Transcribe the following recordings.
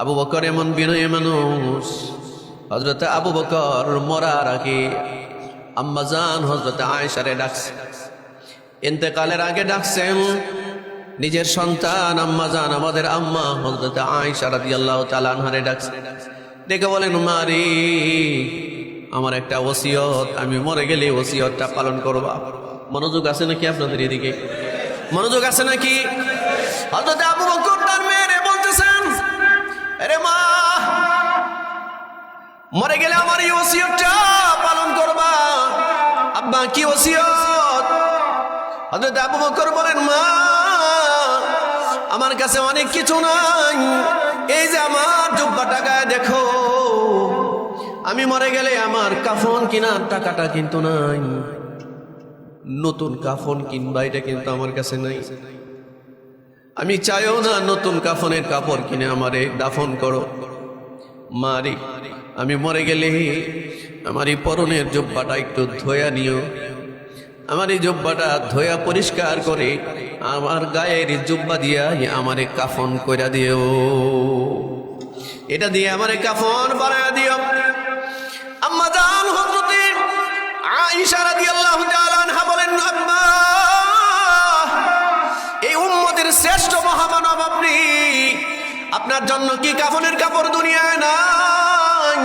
আবু বকর এমন বিনয়ী মানুষ, হযরতে আবু বকর মরার আগে আম্মাজান হযরতে আয়েশারে ডাকছে, ইন্তেকালের আগে ডাকছেন নিজের সন্তান আম্মাজান আমাদের আম্মা হযরতে আয়েশা রাদিয়াল্লাহু তাআলা আনহারে ডাকছে, ডেকে বলেন মারি আমার একটা ওসিয়ত, আমি মরে গেলে ওসিয়তটা পালন করবা। মনোযোগ আছে নাকি আপনাদের এদিকে? মনোযোগ আছে নাকি? হযরত আবু বকর তার মেয়েরে বলতেছেন, আরে মা মরে গেলে আমার এই ওসিয়তটা পালন করবা। আব্বা কি ওসিয়ত? হযরত আবু বকর বলেন মা আমার কাছে অনেক কিছু নাই, এই যে আমার জুব্বাটা গায়ে দেখো, আমি মরে গেলে আমার কাফন কেনার টাকাটা কিন্তু নাই, নতুন কাফন কিনবা এটা কিন্তু আমার কাছে নাই, আমি চাইও না নতুন কাফনের কাপড় কিনে আমারে দাফন করো। মারি আমি মরে গেলে আমার এই পরনের জুব্বাটা একটু ধোয়া নিও, আমার এই জুব্বাটা ধোয়া পরিষ্কার করে আমার গায়ের জুব্বা দিয়া আমারে কাফন কইরা দিও, এটা দিয়ে আমারে কাফন বানায়া দিও। আম্মা জান হযরতে আয়েশা রাদিয়াল্লাহু তাআলা আনহা বলেন, আম্মা এই উম্মতের শ্রেষ্ঠ মহামানব আপনি, আপনার জন্য কি কাফনের কাপড় দুনিয়ায় নাই?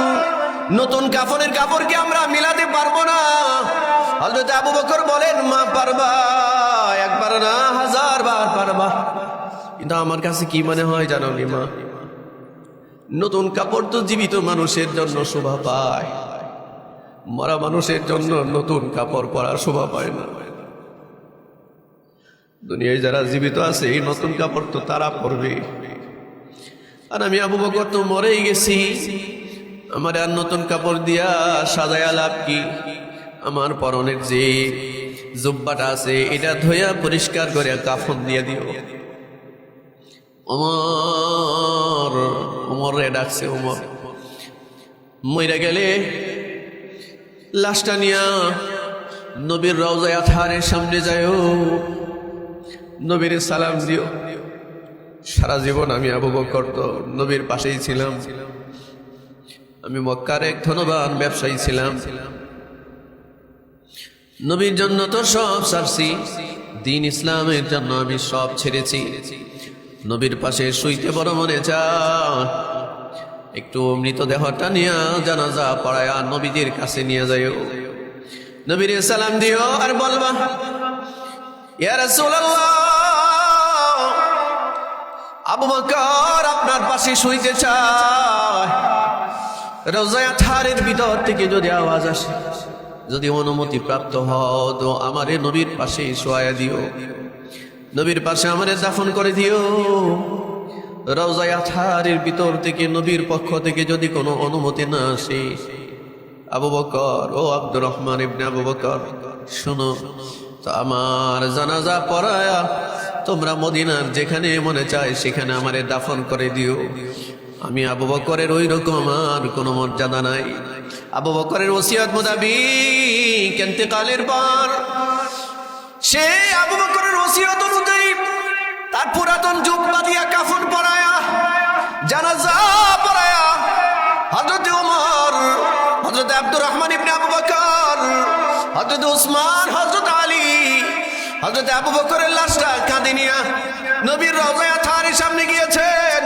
নতুন কাফনের কাপড় কি আমরা মিলাতে পারবো না? হযরত আবু বকর বলেন মা পারবা, একবার না 1000 বার পারবা, কিন্তু আমার কাছে কি মনে হয় জানো নি মা, নতুন কাপড় তো জীবিত মানুষের জন্য শোভা পায়, মরা মানুষের জন্য নতুন কাপড় পরার শোভা পায় না। দুনিয়ায় যারা জীবিত আছে এই নতুন কাপড় তো তারা পরবে, আর আমি আবু বকর তো মরেই গেছি, আমার আর নতুন কাপড় দিয়া সাজায়া লাভ কি? আমার পরনের যে জুব্বাটা আছে এটা ধোয়া পরিষ্কার করে কাফন দিয়ে দিও। ওমরে ডাকছে, ওমর মইরা গেলে লাশটা নিয়া নবীর রওজায়ে আতহারের সামনে যাও, নবীর সালাম দিও। সারা জীবন আমি আবু বকর তো নবীর পাশেই ছিলাম, আমি মক্কার এক ধনবান ব্যবসায়ী ছিলাম, নবীর জন্য তো সব ছাড়ছি, দিন ইসলামের জন্য আমি সব ছেড়েছি, নবীর পাশে শুইতে বড় মনে চায়, একটু মৃতদেহটা নিয়ে জানাজা পড়ায়া নবীদের কাছে নিয়ে যাও, নবীর সালাম দিও আর বলবা ইয়া রাসূলুল্লাহ আবু বকর আপনার পাশে শুইতে চায়। রওজায়ে আতহারের ভিতর থেকে যদি আওয়াজ আসে, যদি অনুমতি প্রাপ্ত হও তো আমারে নবীর পাশে শোয়া দিও, নবীর পাশে আমারে দাফন করে দিও। রওজায়ে আতহারের ভিতর থেকে নবীর পক্ষ থেকে যদি কোনো অনুমতি না আসে, আবু বকর ও আব্দুর রহমান ইবনে আবু বকর শুনো তো, আমার জানাজা পড়ায়া তোমরা মদিনার যেখানে মনে চায় সেখানে আমারে দাফন করে দিও। আমি আবু বকরের ওই রকম আর কোনো মর্যাদা নাই। আবু বকরের ওসিয়ত মোতাবিক ইন্তেকালের পর সে আবু বকরের ওসিয়ত অনুযায়ী তার পুরাতন জুব্বা দিয়া কাফন পরায়া জানাজা পড়ায়া হযরত ওমর, হযরত আব্দুর রহমান ইবনে আবু বকর, হযরত উসমান, হযরত আলী, হযরত আবু বকরের লাশটা কাঁধে নিয়া নবীর রওজায়ে আতহারের সামনে গিয়েছেন,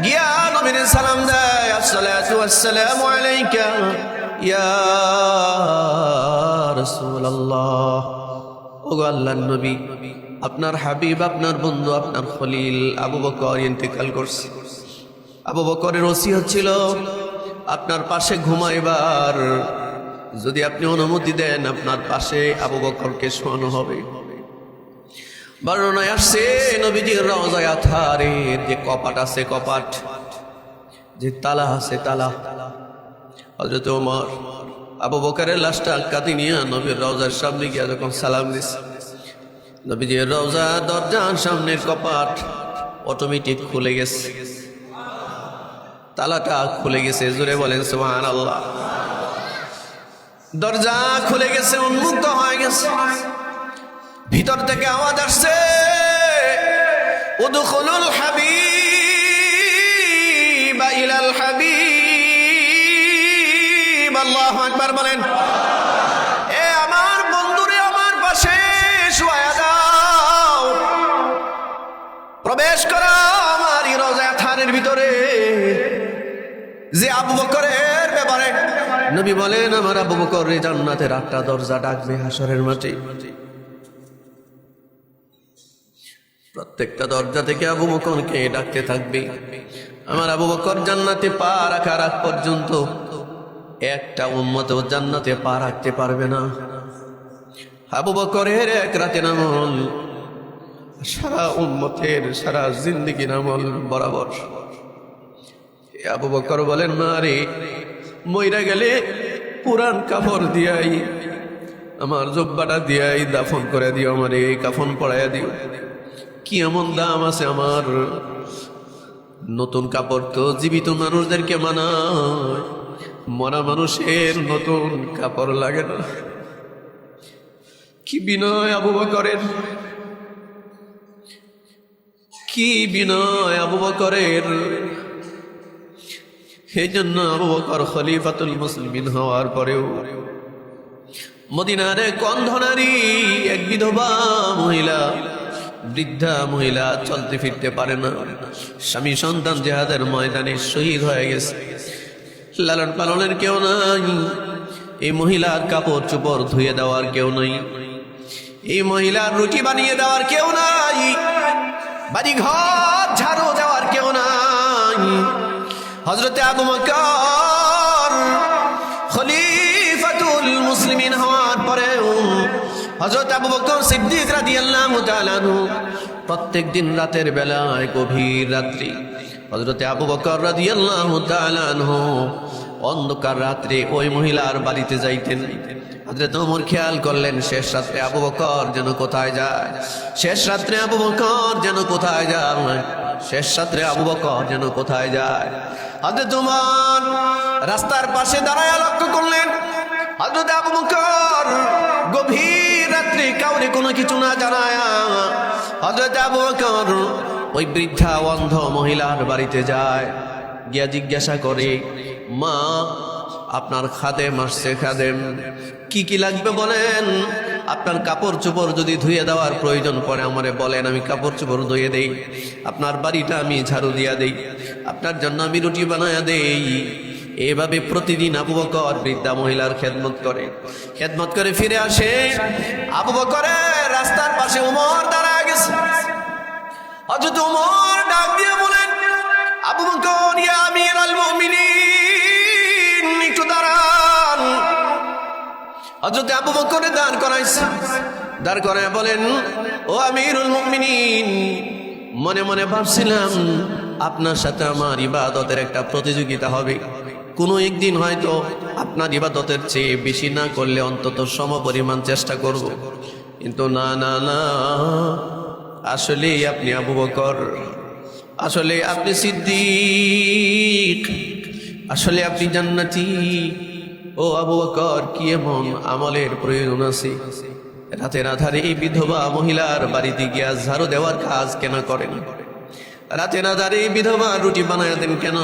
গিয়া নবীর সালাম দেয়, আসসালাতু ওয়াসসালামু আলাইকা ইয়া রাসূলুল্লাহ। ওগো আল্লাহর নবী, আপনার হাবিব, আপনার বন্ধু, আপনার খলিল আবু বকর ইন্তেকাল করছে। আবু বকরের ওসিয়ত ছিল আপনার পাশে ঘুমাইবার, যদি আপনি অনুমতি দেন আপনার পাশে আবু বকরকে শোয়ানো হবে। বর্ণনায় আসছে নবীজির রওজায়ে আতহারের যে কপাট আছে, কপাট যে তালা আছে, তালা হযরত ওমর আবু বকরের লাশটা কাঁধে নিয়ে নবীর রওজার সামনে গিয়া যখন সালাম দিছে, নবীজির রওজা দরজার সামনের কপাট অটোমেটিক খুলে গেছে, তালাটা খুলে গেছে। জোরে বলেন সুবহানাল্লাহ। দরজা খুলে গেছে, উন্মুক্ত হয়ে গেছে। ভিতর থেকে আওয়াজ আসছে, উদখুলুল হাবিব একবার বলেন। এ আমার বন্ধুরে আমার পাশে শুয়ায়া দাও, প্রবেশ করা আমার রওজা থারের ভিতরে। যে আবু বকরের ব্যাপারে নবী বলেন, আমার আবু বকর জান্নাতের 8টা দরজা ডাকবে হাসরের মাঠে। প্রত্যেকটা দরজা থেকে আবু বকরকে ডাকতে থাকবে। আমার আবু বকর জান্নাতে পা রাখার আগ পর্যন্ত একটা উম্মতও জান্নাতে পা রাখতে পারবে না। আবু বকরের এক রাতের আমল সারা উম্মতের সারা জিন্দেগির আমল বরাবর। আবু বকর বলেন, মা রে, মইরা গেলে পুরান কাপড় দিয়াই আমার জব্বাটা দিয়াই দাফন করে দিও, আমার এই কাফন পড়াইয়া দিও। কি এমন দাম আছে আমার? নতুন কাপড় তো জীবিত মানুষদেরকে মানায়, মরা মানুষের নতুন কাপড় লাগে না। কি বিনয় আবু বকরের, কি বিনয় আবু বকরের। এই জন্য আবু বকর খলিফাতুল মুসলিমিন হওয়ার পরেও মদিনার এক অন্ধনারী, এক বিধবা মহিলা, বৃদ্ধা মহিলা চলতে ফিরতে পারে না। স্বামী সন্তান জিহাদের ময়দানে শহীদ হয়ে গেছে, লালন পালনের কেউ নাই। এই মহিলার কাপড় চোপড় ধুয়ে দেওয়ার কেউ নাই, এই মহিলার রুটি বানিয়ে দেওয়ার কেউ নাই, বাড়ি ঘর ঝাড়ু দেওয়ার কেউ নাই। হযরতে আবু বকর খলিফাতুল মুসলিমিন হওয়ার পরেও হযরত আবু বকর সিদ্দিক রাদিয়াল্লাহু তাআলা আনহু প্রত্যেক দিন রাতের বেলায়, গভীর রাত্রি, হযরতে আবু বকর রাদিয়াল্লাহু তাআলা আনহু অন্ধকার রাত্রে ওই মহিলার বাড়িতে যাইতেন। হযরত ওমর খেয়াল করলেন, শেষ রাত্রে আবু বকর যেন কোথায় যায়, শেষ রাত্রে আবু বকর যেন কোথায় যায়, শেষ রাত্রে আবু বকর যেন কোথায় যায়। হযরত ওমর রাস্তার পাশে দাঁড়ায় লক্ষ্য করলেন, হযরত আবু বকর গভীর রাত্রে কাউরে কোনো কিছু না জানায় হযরত আবু বকর ওই বৃদ্ধা অন্ধ মহিলার বাড়িতে যায়, গিয়া জিজ্ঞাসা করে, মা, আপনার খাদেম আসছে, খাদেম কি কি লাগবে বলেন, আপনার কাপড় চোপড় যদি ধুয়ে দেওয়ার প্রয়োজন পড়ে আমারে বলেন, আমি কাপড় চোপড় ধুয়ে দেই, আপনার বাড়িটা আমি ঝাড়ু দিয়া দেই, আপনার জন্য আমি রুটি বানায়া দেই। এভাবে প্রতিদিন আবু বকর বৃদ্ধা মহিলার খেদমত করে ফিরে আসে। আবু বকরের রাস্তার পাশে ওমর দাঁড়ায় গেছে। হযরত ওমর ডাক দিয়ে বলেন, আবু বকর, ইয়া আমিরুল মুমিনিন, একটু দাঁড়ান। হযরত আবু বকর দাঁড় করায় বলেন, ও আমিরুল মুমিনিন, মনে মনে ভাবছিলাম আপনার সাথে আমার ইবাদতের একটা প্রতিযোগিতা হবে, কোনো একদিন হয়তো আপনার ইবাদতের চেয়ে বেশি না করলে অন্তত সমপরিমাণ চেষ্টা করব, কিন্তু না না না, আসলে আপনি আবু বকর, আসলে আপনি সিদ্দিক, আসলে আপনি জান্নাতি। ও আবু বকর, কি এমন আমলের প্রয়োজন আছে? রাতের আধারে এই বিধবা মহিলার বাড়িতে গিয়া ঝাড়ু দেওয়ার কাজ কেন করেন? রাতের আধারে এই বিধবা রুটি বানায় দেন কেন?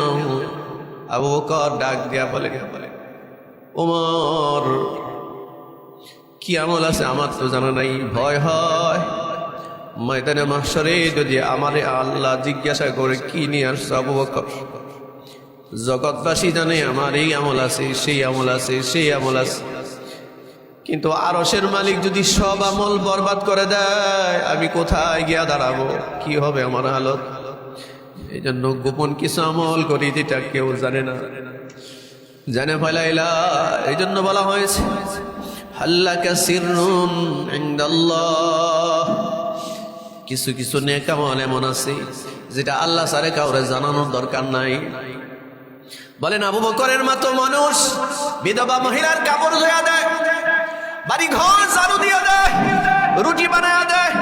আবু বকর ডাক দিয়া বলে, ওমর, কি আমল আছে আমার তো জানা নাই, ভয় হয় ময়দানে মাহশরে যদি আমারে আল্লাহ জিজ্ঞাসা করে কি নিয়ে আসছো আবু বকর, জগৎবাসী জানে আমার এই আমল আছে, সেই আমল আছে, সেই আমল আছে, কিন্তু আরশের মালিক যদি সব আমল বরবাদ করে দেয়, আমি কোথায় গিয়া দাঁড়াবো, কি হবে আমার হালত? এই জন্য গোপন কিছু আমল করি যেটা কেউ জানে না, জানে ফেলাইলা। এই জন্য বলা হয়েছে, হাল্লাকা সিররুন ইনদাল্লাহ, কিছু কিছু নেক আমল এমন আছে যেটা আল্লাহ ছাড়া কাউরে জানানোর দরকার নাই। বলেন, আবু বকরের মতো মানুষ বিধবা মহিলার কাপড় ধুয়া দেয়, বাড়ি ঘর ঝাড়ু দিয়ে দেয়, রুটি বানায়া দেয়,